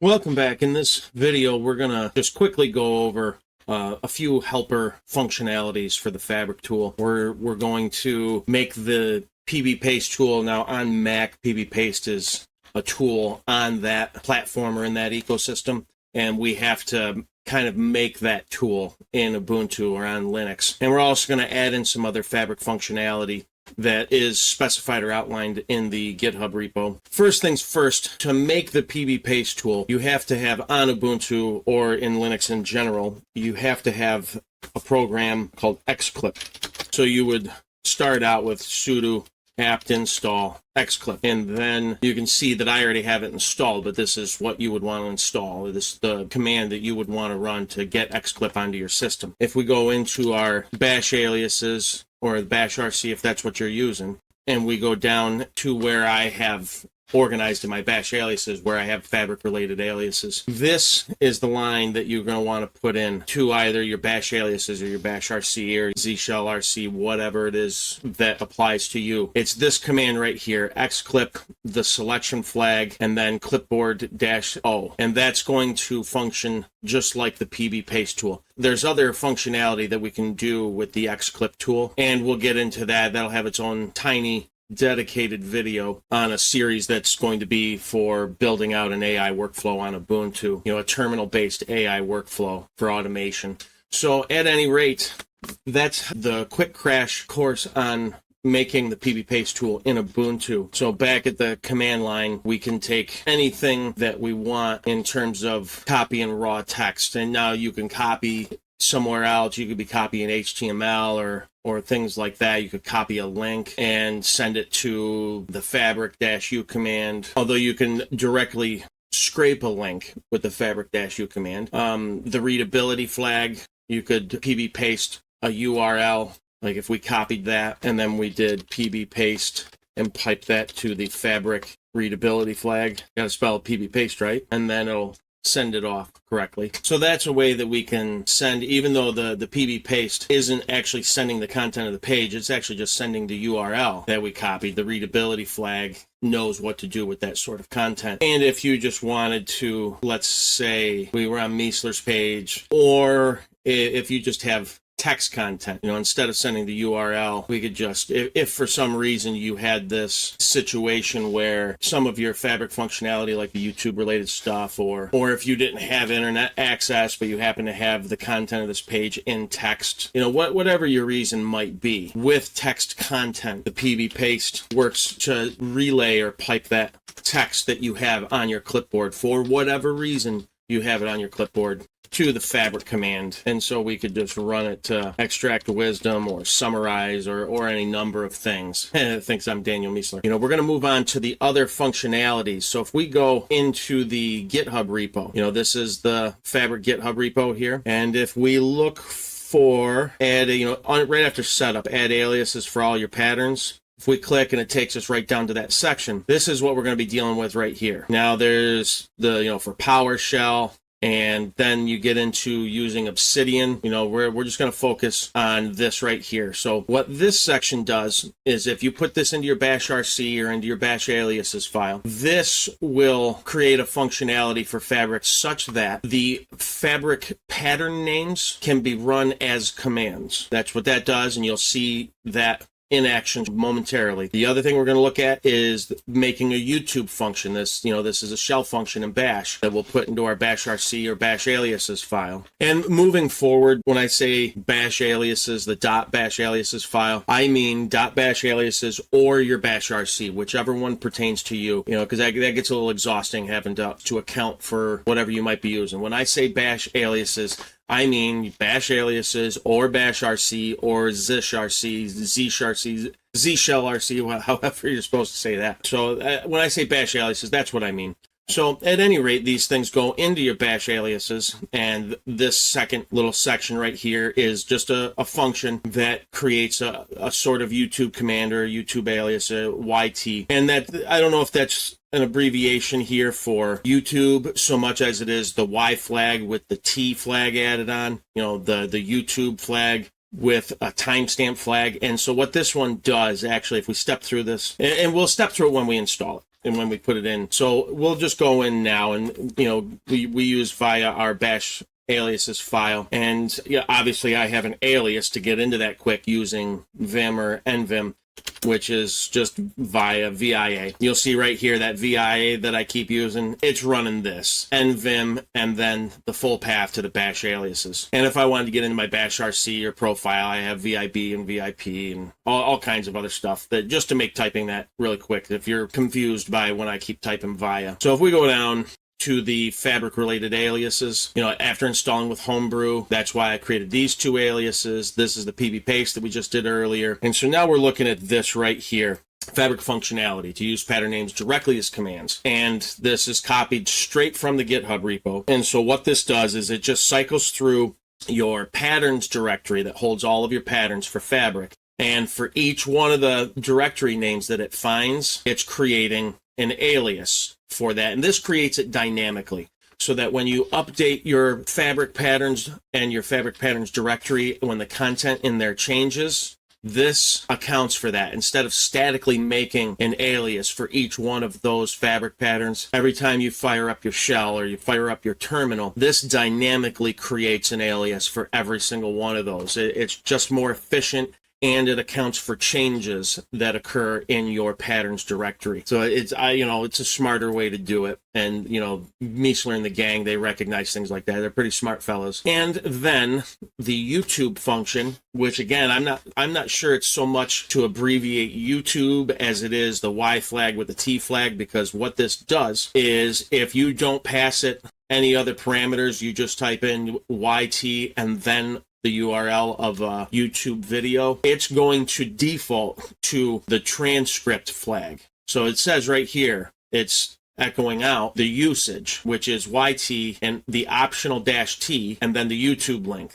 Welcome back. In this video, we're going to just quickly go over a few helper functionalities for the Fabric tool. We're going to make the Pbpaste tool. Now on Mac, Pbpaste is a tool on that platform or in that ecosystem, and we have to kind of make that tool in Ubuntu or on Linux. And we're also going to add in some other Fabric functionality that is specified or outlined in the GitHub repo. First things first, to make the Pbpaste tool, you have to have on Ubuntu or in Linux in general, you have to have a program called xclip. So you would start out with sudo apt install xclip, and then you can see that I already have it installed, but this is what you would want to install. This is the command that you would want to run to get xclip onto your system. If we go into our bash aliases or the bashrc, if that's what you're using, and we go down to where I have organized in my bash aliases, where I have Fabric related aliases. This is the line that you're going to want to put in to either your bash aliases or your bashrc or zshrc, whatever it is that applies to you. It's this command right here, xclip, the selection flag, and then clipboard -o. And that's going to function just like the Pbpaste tool. There's other functionality that we can do with the xclip tool, and we'll get into that. That'll have its own tiny dedicated video on a series that's going to be for building out an AI workflow on Ubuntu, a terminal-based AI workflow for automation. So at any rate, that's the quick crash course on making the Pbpaste tool in Ubuntu. So back at the command line, we can take anything that we want in terms of copying raw text. And now you can copy somewhere else. You could be copying HTML or things like that. You could copy a link and send it to the fabric-u command, although you can directly scrape a link with the fabric-u command. The readability flag, you could Pbpaste a URL, like if we copied that and then we did Pbpaste and pipe that to the fabric readability flag. Got to spell Pbpaste right, and then it'll send it off correctly. So that's a way that we can send, even though the Pbpaste isn't actually sending the content of the page, it's actually just sending the URL that we copied. The readability flag knows what to do with that sort of content. And if you just wanted to, let's say we were on Meisler's page, or if you just have text content, instead of sending the URL, we could just, if for some reason you had this situation where some of your Fabric functionality, like the YouTube related stuff, or if you didn't have internet access, but you happen to have the content of this page in text, whatever your reason might be, with text content, the Pbpaste works to relay or pipe that text that you have on your clipboard, for whatever reason you have it on your clipboard, to the Fabric command. And so we could just run it to extract wisdom or summarize or any number of things. It thinks I'm Daniel Meisler. We're going to move on to the other functionalities. So if we go into the GitHub repo, this is the Fabric GitHub repo here. And if we look for add, right after setup, add aliases for all your patterns. If we click and it takes us right down to that section, this is what we're going to be dealing with right here. Now there's the, for PowerShell, and then you get into using Obsidian. We're just going to focus on this right here. So what this section does is if you put this into your bashrc or into your bash aliases file, this will create a functionality for Fabric such that the Fabric pattern names can be run as commands. That's what that does, and you'll see that in action momentarily. The other thing we're going to look at is making a YouTube function. This is a shell function in bash that we'll put into our bashrc or bash aliases file. And moving forward, when I say bash aliases, the .bash aliases file, I mean .bash aliases or your bashrc, whichever one pertains to you, because that gets a little exhausting having to account for whatever you might be using. When I say bash aliases, I mean bash aliases or bashrc or zshrc, zshrc, however you're supposed to say that. So when I say bash aliases, that's what I mean. So at any rate, these things go into your bash aliases, and this second little section right here is just a function that creates a sort of YouTube command or a YouTube alias, a YT. And that, I don't know if that's an abbreviation here for YouTube so much as it is the Y flag with the T flag added on, the YouTube flag with a timestamp flag. And so what this one does, actually, if we step through this, and we'll step through it when we install it. and when we put it in. So we'll just go in now, and we use via our bash aliases file, and obviously I have an alias to get into that quick using vim or nvim, which is just via VIA. You'll see right here that VIA that I keep using, it's running this nvim and then the full path to the bash aliases. And if I wanted to get into my bashrc or profile, I have VIB and VIP and all kinds of other stuff, that just to make typing that really quick if you're confused by when I keep typing via. So if we go down to the fabric related aliases, after installing with Homebrew, that's why I created these two aliases. This is the Pbpaste that we just did earlier. And so now we're looking at this right here, fabric functionality to use pattern names directly as commands. And this is copied straight from the GitHub repo. And so what this does is it just cycles through your patterns directory that holds all of your patterns for fabric. And for each one of the directory names that it finds, it's creating an alias for that. And this creates it dynamically so that when you update your fabric patterns and your fabric patterns directory, when the content in there changes, this accounts for that. Instead of statically making an alias for each one of those fabric patterns, every time you fire up your shell or you fire up your terminal, this dynamically creates an alias for every single one of those. It's just more efficient, and it accounts for changes that occur in your patterns directory. So it's a smarter way to do it. And Miesler and the gang, they recognize things like that. They're pretty smart fellows. And then the YouTube function, which again, I'm not sure it's so much to abbreviate YouTube as it is the Y flag with the T flag, because what this does is if you don't pass it any other parameters, you just type in YT and then the URL of a YouTube video, it's going to default to the transcript flag. So it says right here, it's echoing out the usage, which is YT and the optional -T and then the YouTube link.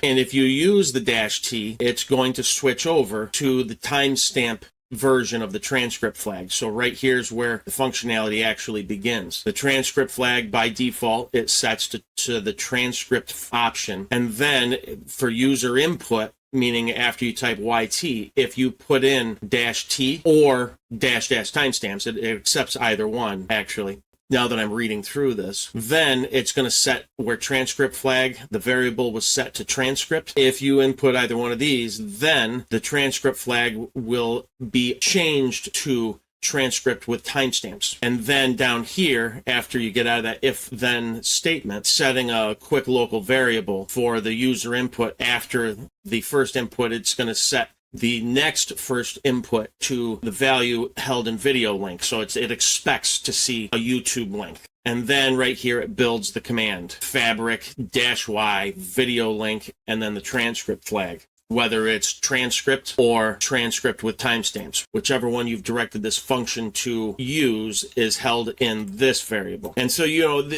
And if you use the -T, it's going to switch over to the timestamp version of the transcript flag. So right here's where the functionality actually begins. The transcript flag, by default, it sets to the transcript option. And then for user input, meaning after you type YT, if you put in -T or -- timestamps, it accepts either one, actually. Now that I'm reading through this, then it's going to set where transcript flag, the variable was set to transcript. If you input either one of these, then the transcript flag will be changed to transcript with timestamps. And then down here, after you get out of that if-then statement, setting a quick local variable for the user input. After the first input, it's going to set the next first input to the value held in video link. So it expects to see a YouTube link. And then right here, it builds the command fabric -y video link and then the transcript flag, whether it's transcript or transcript with timestamps. Whichever one you've directed this function to use is held in this variable. And so,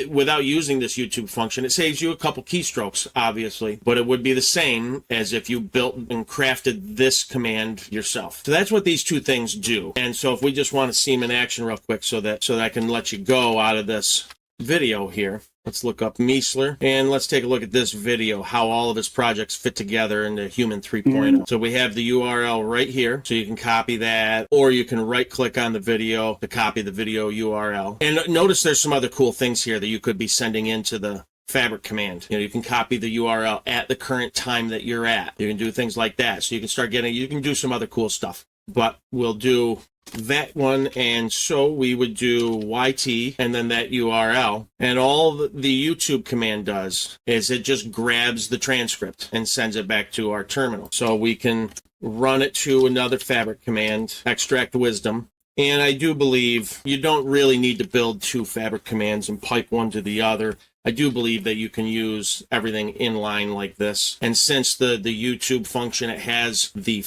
without using this YouTube function, it saves you a couple keystrokes, obviously, but it would be the same as if you built and crafted this command yourself. So that's what these two things do. And so if we just want to see them in action real quick so that I can let you go out of this video here. Let's look up Miesler and let's take a look at this video, how all of his projects fit together into Human 3.0. So we have the URL right here, so you can copy that, or you can right click on the video to copy the video URL. And notice there's some other cool things here that you could be sending into the fabric command. You can copy the URL at the current time that you're at. You can do things like that. So you can do some other cool stuff, but we'll do that one. And so we would do YT and then that URL, and all the YouTube command does is it just grabs the transcript and sends it back to our terminal. So we can run it to another fabric command, extract wisdom. And I do believe you don't really need to build two fabric commands and pipe one to the other. I do believe that you can use everything in line like this. And since the YouTube function, it has the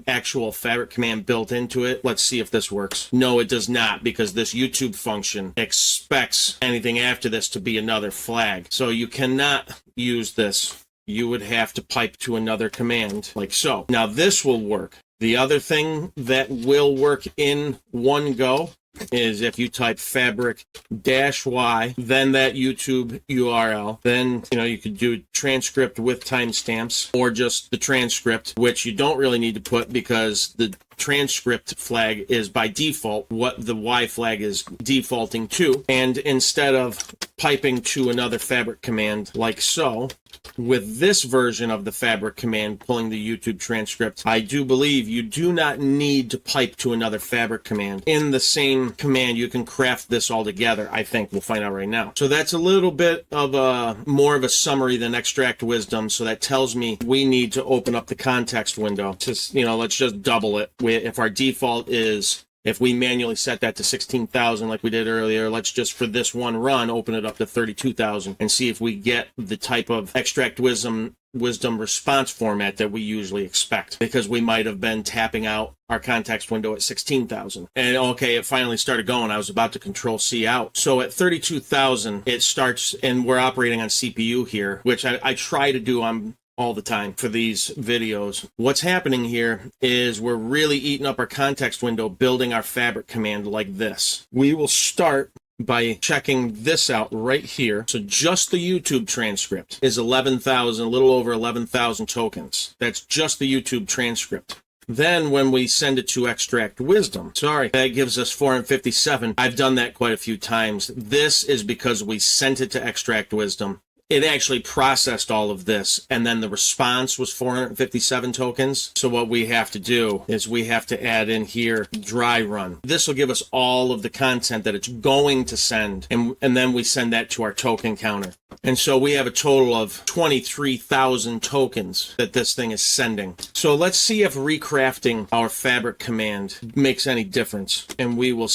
actual fabric command built into it. Let's see if this works. No, it does not, because this YouTube function expects anything after this to be another flag. So you cannot use this. You would have to pipe to another command like so. Now this will work. The other thing that will work in one go is if you type fabric -y, then that YouTube URL, then you could do transcript with timestamps or just the transcript, which you don't really need to put because the transcript flag is by default what the Y flag is defaulting to. And instead of piping to another Fabric command like so, with this version of the Fabric command pulling the YouTube transcript, I do believe you do not need to pipe to another Fabric command. In the same command, you can craft this all together, I think. We'll find out right now. So that's a little bit of more of a summary than extract wisdom. So that tells me we need to open up the context window. Just, let's just double it. If our default is, if we manually set that to 16,000 like we did earlier, let's just, for this one run, open it up to 32,000 and see if we get the type of extract wisdom response format that we usually expect, because we might have been tapping out our context window at 16,000. And okay, it finally started going. I was about to control C out. So at 32,000, it starts, and we're operating on CPU here, which I try to do on all the time for these videos. What's happening here is we're really eating up our context window, building our Fabric command like this. We will start by checking this out right here. So just the YouTube transcript is 11,000, a little over 11,000 tokens. That's just the YouTube transcript. Then when we send it to extract wisdom, that gives us 457. I've done that quite a few times. This is because we sent it to extract wisdom. It actually processed all of this, and then the response was 457 tokens. So what we have to do is we have to add in here dry run. This will give us all of the content that it's going to send, and then we send that to our token counter. And so we have a total of 23,000 tokens that this thing is sending. So let's see if recrafting our Fabric command makes any difference, and we will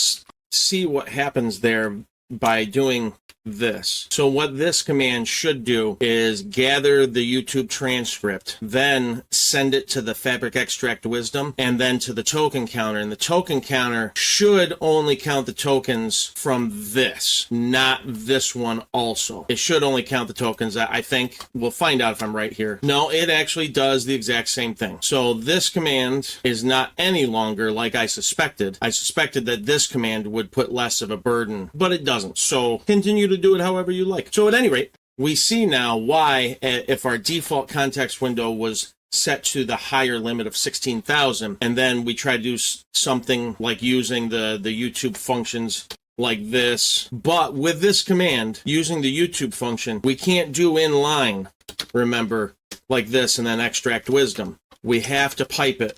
see what happens there by doing this. So what this command should do is gather the YouTube transcript, then send it to the Fabric extract wisdom, and then to the token counter. And the token counter should only count the tokens from this, not this one also. It should only count the tokens. I think we'll find out if I'm right here. No, it actually does the exact same thing. So this command is not any longer like I suspected. I suspected that this command would put less of a burden, but it doesn't. So continue to do it however you like. So at any rate, we see now why, if our default context window was set to the higher limit of 16,000, and then we try to do something like using the YouTube functions like this, but with this command, using the YouTube function, we can't do inline, remember, like this and then extract wisdom. We have to pipe it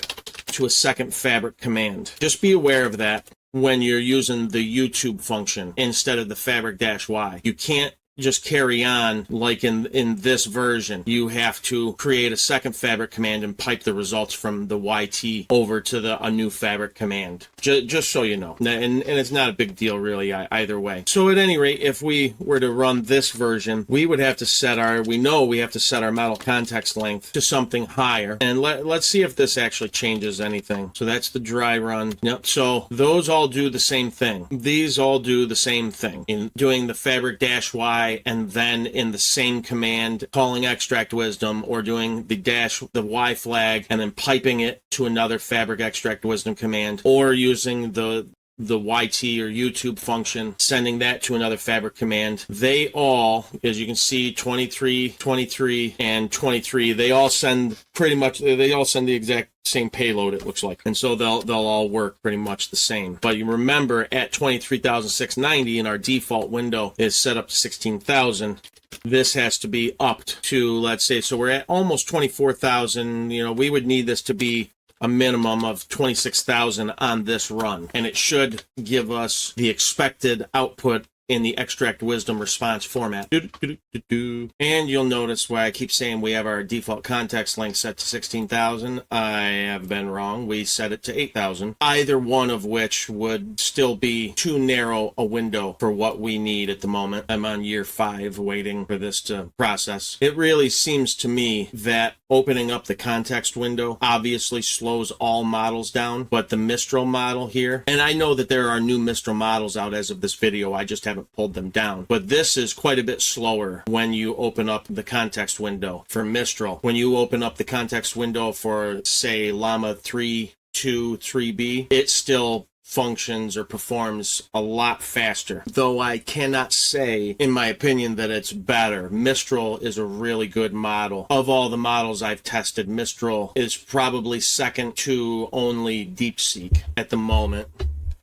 to a second Fabric command. Just be aware of that when you're using the YouTube function instead of the Fabric-Y. You can't just carry on like in this version. You have to create a second Fabric command and pipe the results from the YT over to a new Fabric command. Just so you know. And it's not a big deal really either way. So at any rate, if we were to run this version, we would have to set we know we have to set our model context length to something higher. And let's see if this actually changes anything. So that's the dry run. Yep. So those all do the same thing. These all do the same thing. In doing the Fabric-Y and then in the same command calling extract wisdom, or doing the Y flag and then piping it to another Fabric extract wisdom command, or using the YT or YouTube function, sending that to another Fabric command. They all, as you can see, 23, 23, and 23, they all send the exact same payload, it looks like. And so they'll all work pretty much the same. But you remember, at 23,690, and our default window is set up to 16,000, this has to be upped to, let's say, so we're at almost 24,000. We would need this to be a minimum of 26,000 on this run, and it should give us the expected output in the extract wisdom response format. And you'll notice why I keep saying we have our default context length set to 16,000. I have been wrong. We set it to 8,000. Either one of which would still be too narrow a window for what we need at the moment. I'm on year 5 waiting for this to process. It really seems to me that opening up the context window obviously slows all models down, but the Mistral model here, and I know that there are new Mistral models out as of this video, I just haven't pulled them down, but this is quite a bit slower when you open up the context window for Mistral. When you open up the context window for, say, Llama 3.2 3B, it still functions or performs a lot faster. Though I cannot say, in my opinion, that it's better. Mistral is a really good model. Of all the models I've tested, Mistral is probably second to only DeepSeek at the moment.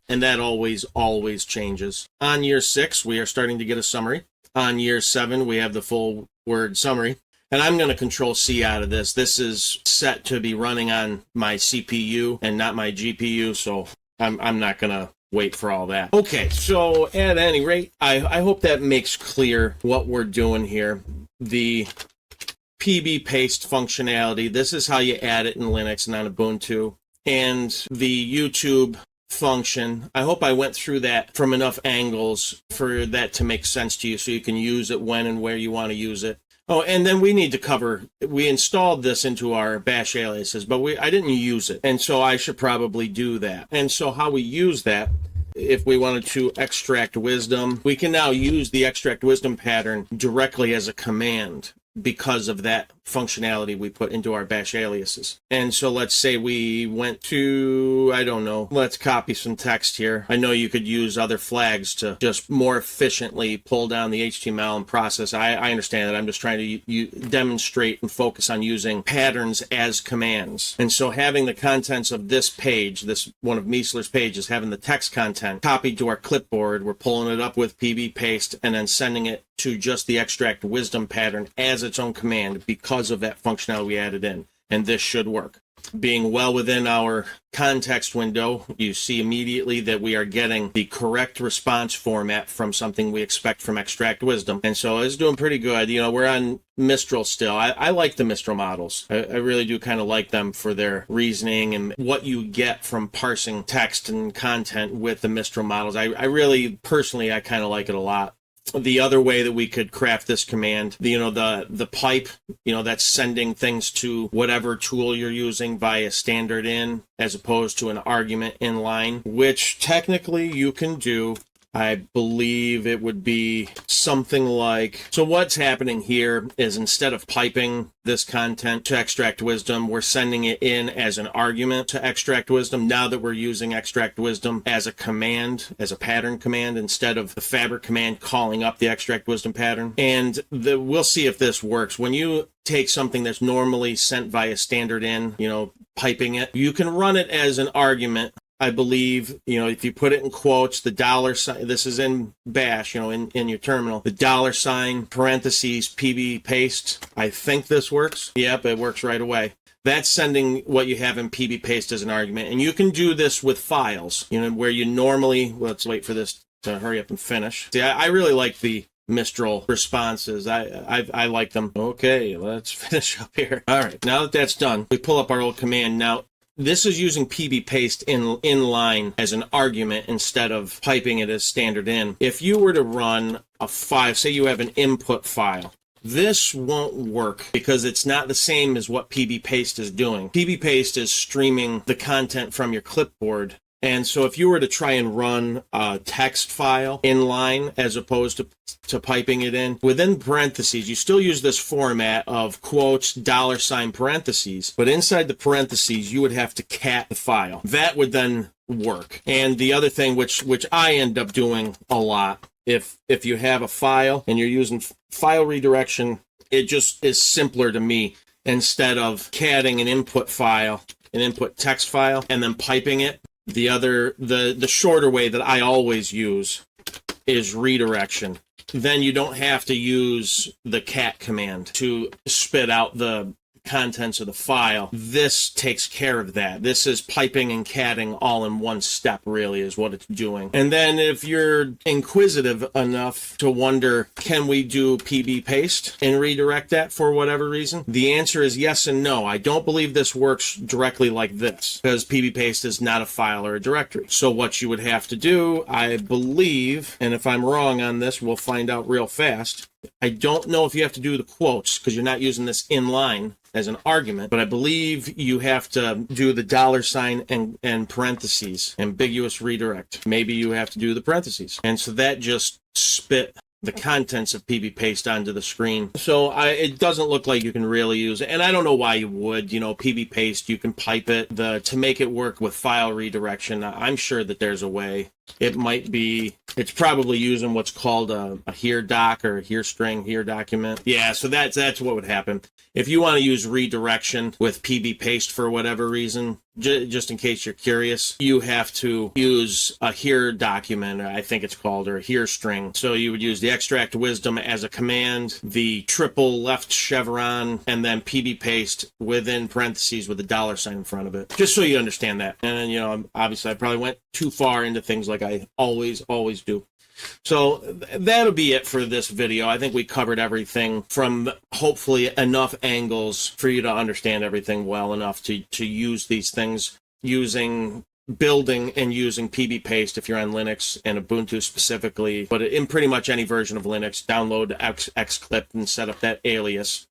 And that always changes. On year 6, we are starting to get a summary. On year 7, we have the full word summary. And I'm going to control C out of this. This is set to be running on my CPU and not my GPU, so I'm not going to wait for all that. Okay, so at any rate, I hope that makes clear what we're doing here. The Pbpaste functionality, this is how you add it in Linux and on Ubuntu. And the YouTube function, I hope I went through that from enough angles for that to make sense to you so you can use it when and where you want to use it. Oh, and then we need to cover, we installed this into our bash aliases, but I didn't use it. And so I should probably do that. And so how we use that, if we wanted to extract wisdom, we can now use the extract wisdom pattern directly as a command because of that functionality we put into our bash aliases. And so let's say we went to, I don't know, let's copy some text here. I know you could use other flags to just more efficiently pull down the HTML and process. I understand that. I'm just trying to demonstrate and focus on using patterns as commands. And so having the contents of this page, this one of Miessler's pages, having the text content copied to our clipboard, we're pulling it up with Pbpaste and then sending it to just the extract wisdom pattern as its own command because of that functionality we added in. And this should work. Being well within our context window, you see immediately that we are getting the correct response format from something we expect from extract wisdom. And so it's doing pretty good. You know, we're on Mistral still. I like the Mistral models. I really do kind of like them for their reasoning and what you get from parsing text and content with the Mistral models. I really, personally, I kind of like it a lot. The other way that we could craft this command, the pipe, that's sending things to whatever tool you're using via standard in as opposed to an argument inline, which technically you can do. I believe it would be something like, so what's happening here is instead of piping this content to extract wisdom, we're sending it in as an argument to extract wisdom now that we're using extract wisdom as a command, as a pattern command, instead of the fabric command calling up the extract wisdom pattern. And we'll see if this works. When you take something that's normally sent via standard in, piping it, you can run it as an argument. I believe, if you put it in quotes, the $, this is in bash, in your terminal, the $, parentheses, Pbpaste. I think this works. Yep, it works right away. That's sending what you have in Pbpaste as an argument. And you can do this with files, where you normally, let's wait for this to hurry up and finish. See, I really like the Mistral responses. I like them. Okay, let's finish up here. All right, now that that's done, we pull up our old command. Now, this is using Pbpaste inline as an argument instead of piping it as standard in. If you were to run a file, say you have an input file, this won't work because it's not the same as what Pbpaste is doing. Pbpaste is streaming the content from your clipboard. And so if you were to try and run a text file inline as opposed to piping it in, within parentheses, you still use this format of quotes, $, parentheses, but inside the parentheses, you would have to cat the file. That would then work. And the other thing, which I end up doing a lot, if you have a file and you're using file redirection, it just is simpler to me. Instead of catting an input file, an input text file, and then piping it, the shorter way that I always use is redirection. Then you don't have to use the cat command to spit out the contents of the file. This takes care of that. This is piping and catting all in one step, really, is what it's doing. And then if you're inquisitive enough to wonder, can we do Pbpaste and redirect that for whatever reason? The answer is yes and no. I don't believe this works directly like this because Pbpaste is not a file or a directory. So what you would have to do, I believe, and if I'm wrong on this, we'll find out real fast. I don't know if you have to do the quotes because you're not using this inline as an argument, but I believe you have to do the $ and parentheses, ambiguous redirect. Maybe you have to do the parentheses. And so that just spit the contents of Pbpaste onto the screen. So it doesn't look like you can really use it. And I don't know why you would. You know, Pbpaste, you can pipe it to make it work with file redirection. I'm sure that there's a way. It might be, it's probably using what's called a here doc or a here string, here document. Yeah, so that's what would happen. If you want to use redirection with Pbpaste for whatever reason, just in case you're curious, you have to use a here document, I think it's called, or a here string. So you would use the extract wisdom as a command, the triple left chevron, and then Pbpaste within parentheses with a $sign in front of it. Just so you understand that. And then, you know, obviously I probably went too far into things like I always do. So that'll be it for this video. I think we covered everything from hopefully enough angles for you to understand everything well enough to use these things building and using Pbpaste if you're on Linux and Ubuntu specifically, but in pretty much any version of Linux, download xclip and set up that alias,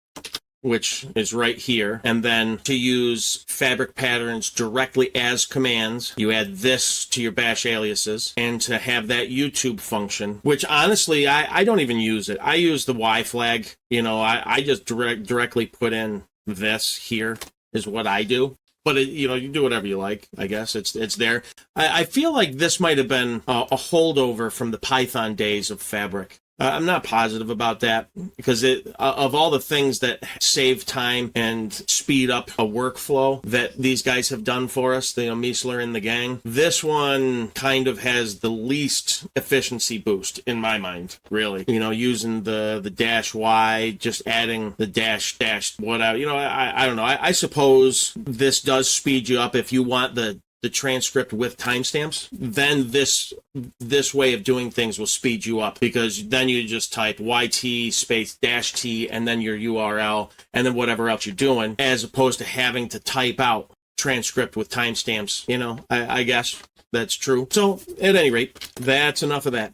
which is right here. And then to use fabric patterns directly as commands, you add this to your bash aliases, and to have that YouTube function, which honestly, I don't even use it. I use the Y flag. You know, I just directly put in this here is what I do. But, you know, you do whatever you like, I guess. It's there. I feel like this might have been a holdover from the Python days of Fabric. I'm not positive about that because of all the things that save time and speed up a workflow that these guys have done for us, you know, Miesler and the gang, this one kind of has the least efficiency boost in my mind, really. You know, using the -y, just adding the dash whatever. You know, I don't know. I suppose this does speed you up if you want the transcript with timestamps, then this way of doing things will speed you up, because then you just type YT space -T and then your URL and then whatever else you're doing, as opposed to having to type out transcript with timestamps. You know, I guess that's true. So at any rate, that's enough of that.